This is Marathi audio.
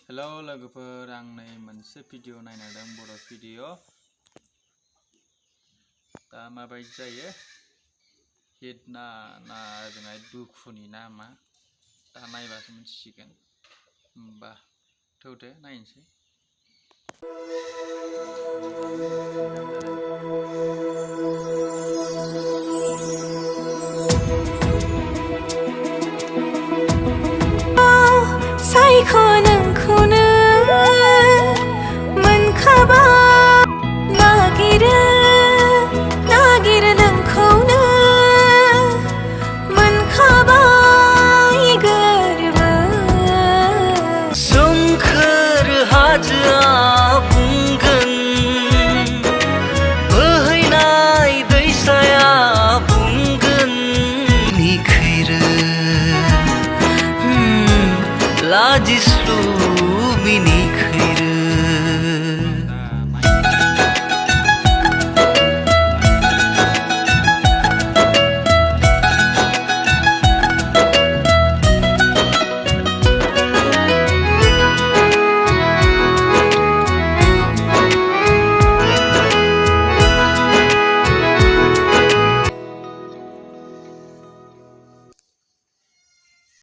हेलौ लोगोफोर, आं नै मोनसे भिडिअ नायनो नागिरदों, बर' भिडिअ। दा माबायदि जायो, हिट ना ओजोंहाय दुखुनि ना मा? दा नायबासो मिथिसिगोन। होमबा थौदो नायनोसै। सायख' नोंखौनो मोनखाबाय, नागिरो नोंखौनो मोनखाबाय गोरबो। सोमखोर हाजोआ बुंगोन, बोहैनाय दैसाया बुंगोन, निखैरो लाजिस्लु मिनिखैरो।